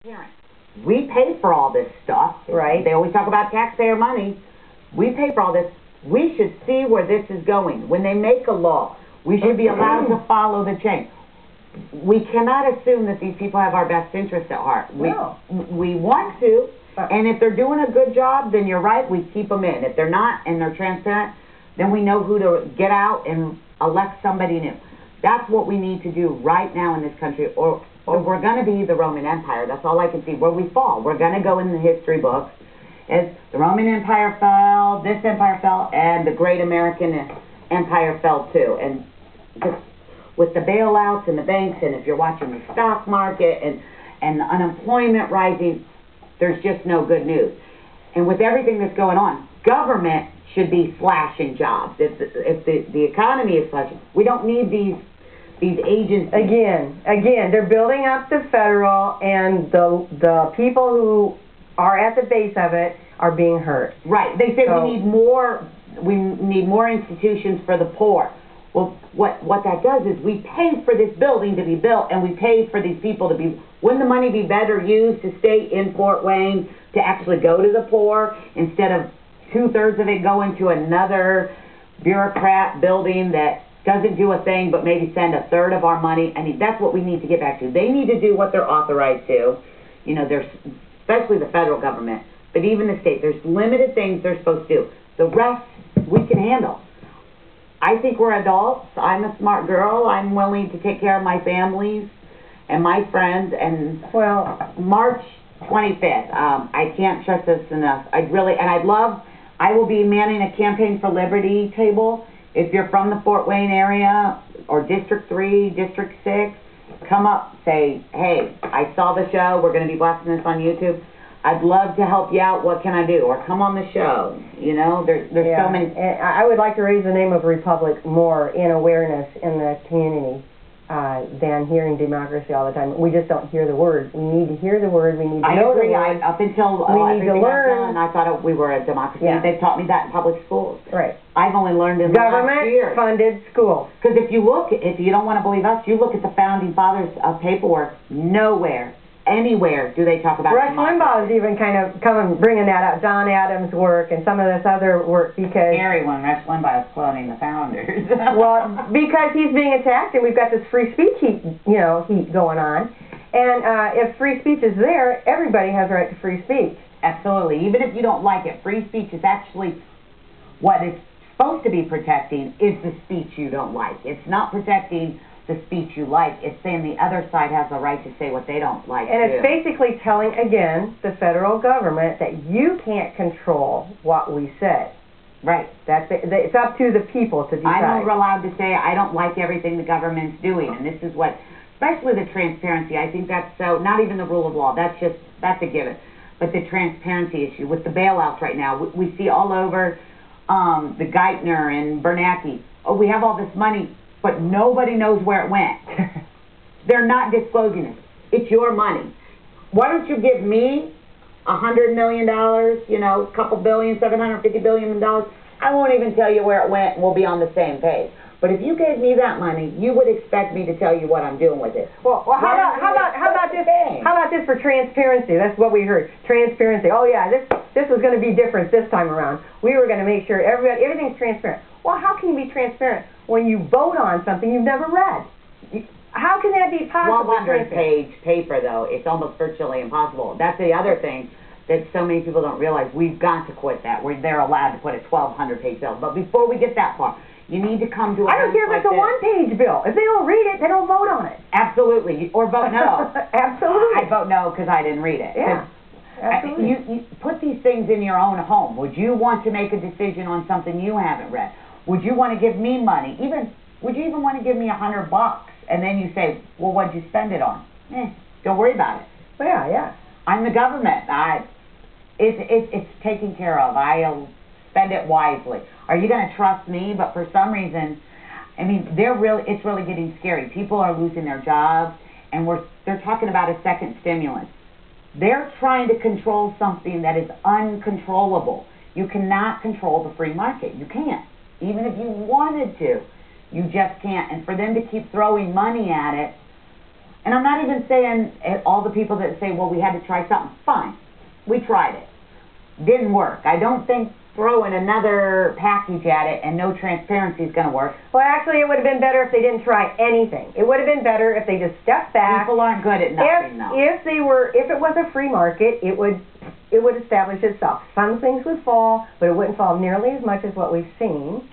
Parents, we pay for all this stuff. Right. They always talk about taxpayer money. We pay for all this. We should see where this is going. When they make a law, we should be allowed to follow the chain. We cannot assume that these people have our best interests at heart. No. We want to, and if they're doing a good job, then you're right, we keep them in. If they're not and they're transparent, then we know who to get out and elect somebody new. That's what we need to do right now in this country, or we're going to be the Roman Empire. That's all I can see, where we fall. We're going to go in the history books as the Roman Empire fell, this empire fell, and the great American empire fell too. And just with the bailouts and the banks, and if you're watching the stock market and the unemployment rising, there's just no good news. And with everything that's going on, government should be slashing jobs. If the economy is slashing, we don't need these agencies. Again, they're building up the federal, and the people who are at the base of it are being hurt. Right. They say we need more institutions for the poor. Well, what that does is we pay for this building to be built, and we pay for these people to be. Wouldn't the money be better used to stay in Fort Wayne to actually go to the poor instead of 2/3 of it going to another bureaucrat building that doesn't do a thing but maybe send 1/3 of our money? I mean, that's what we need to get back to. They need to do what they're authorized to. You know, there's especially the federal government, but even the state. There's limited things they're supposed to do. The rest we can handle. I think we're adults. I'm a smart girl. I'm willing to take care of my families and my friends. And well, March 25th, I can't stress this enough. I will be manning a Campaign for Liberty table. If you're from the Fort Wayne area or District 3, District 6, come up, say, hey, I saw the show. We're going to be blasting this on YouTube. I'd love to help you out. What can I do? Or come on the show. You know, there's so many. And I would like to raise the name of Republic more in awareness in the community than hearing democracy all the time. We just don't hear the word. We need to hear the word. We need to know the word. Up until we need to learn. I thought we were a democracy. Yeah. They taught me that in public schools. Right. I've only learned in the last year. Government-funded schools. Because if you don't want to believe us, you look at the founding fathers' paperwork. Nowhere, anywhere do they talk about Rush Limbaugh is even kind of bringing that up. John Adams' work and some of this other work because... Scary when Rush Limbaugh is cloning the founders. Well, because he's being attacked and we've got this free speech heat going on. And if free speech is there, everybody has a right to free speech. Absolutely. Even if you don't like it, free speech is actually what it's supposed to be protecting is the speech you don't like. It's not protecting the speech you like. It's saying the other side has the right to say what they don't like. And it's basically telling, again, the federal government that you can't control what we say. Right. It's up to the people to decide. I'm never allowed to say I don't like everything the government's doing, and this is what, especially the transparency, I think that's so, not even the rule of law, that's a given. But the transparency issue with the bailouts right now, we see all over the Geithner and Bernanke, oh, we have all this money, but nobody knows where it went. They're not disclosing it. It's your money. Why don't you give me $100 million, a couple billion, $750 billion? I won't even tell you where it went, and we'll be on the same page. But if you gave me that money, you would expect me to tell you what I'm doing with it. Well, how about this? How about this for transparency? That's what we heard. Transparency. Oh yeah, this was going to be different this time around. We were going to make sure everything's transparent. Well, how can you be transparent when you vote on something you've never read? How can that be possible? 100-page paper, though, it's almost virtually impossible. That's the other thing that so many people don't realize. We've got to quit that. They're allowed to put a 1,200-page bill. But before we get that far, you need to come to a... I don't care if it's a one-page bill. If they don't read it, they don't vote on it. Absolutely. Or vote no. Absolutely. I vote no because I didn't read it. Yeah. Absolutely. You put these things in your own home. Would you want to make a decision on something you haven't read? Would you want to give me money? Would you even want to give me $100 and then you say, well, what'd you spend it on? Don't worry about it. Yeah. I'm the government. It's taken care of. I'll spend it wisely. Are you going to trust me? But for some reason, I mean, it's really getting scary. People are losing their jobs, and they're talking about a second stimulus. They're trying to control something that is uncontrollable. You cannot control the free market. You can't. Even if you wanted to, you just can't. And for them to keep throwing money at it, And I'm not even saying all the people that say, well, we had to try something. Fine. We tried it. Didn't work. I don't think throwing another package at it and no transparency is going to work. Well, actually, it would have been better if they didn't try anything. It would have been better if they just stepped back. People aren't good at nothing, though. If it was a free market, it would establish itself. Some things would fall, but it wouldn't fall nearly as much as what we've seen.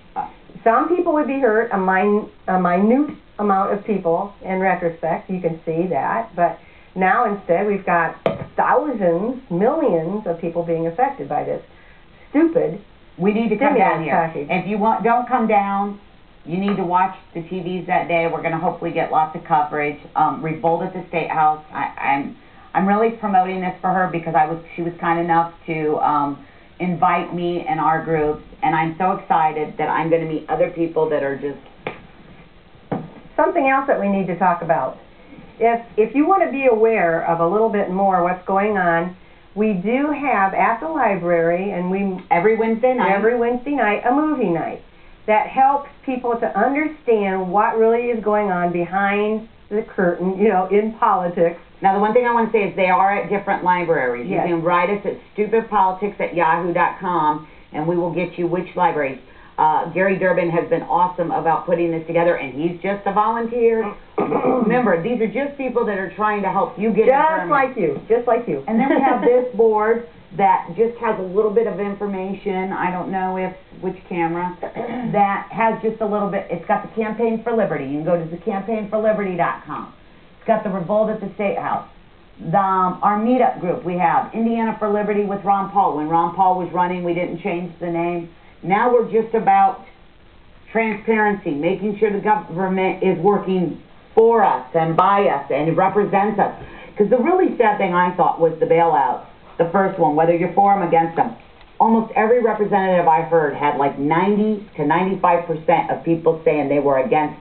Some people would be hurt, a minute amount of people in retrospect, you can see that, but now instead we've got thousands, millions of people being affected by this stupid We need to come down here. package. If you don't come down, you need to watch the TVs that day. We're going to hopefully get lots of coverage. Revolt at the State House. I'm really promoting this for her because she was kind enough to invite me and our groups, and I'm so excited that I'm going to meet other people that are just... Something else that we need to talk about. If you want to be aware of a little bit more what's going on, we do have at the library, and every Wednesday night, a movie night that helps people to understand what really is going on behind the curtain, in politics. Now, the one thing I want to say is they are at different libraries. Yes. You can write us at stupidpolitics@yahoo.com, and we will get you which libraries. Gary Durbin has been awesome about putting this together, and he's just a volunteer. Remember, these are just people that are trying to help you get just like you. And then we have this board that just has a little bit of information. I don't know which camera that has just a little bit. It's got the Campaign for Liberty. You can go to the campaignforliberty.com. It's got the Revolt at the State House. Our meetup group, we have Indiana for Liberty with Ron Paul. When Ron Paul was running, we didn't change the name. Now we're just about transparency, making sure the government is working for us and by us and represents us. Because the really sad thing I thought was the bailouts, the first one, whether you're for them or against them. Almost every representative I heard had like 90 to 95% of people saying they were against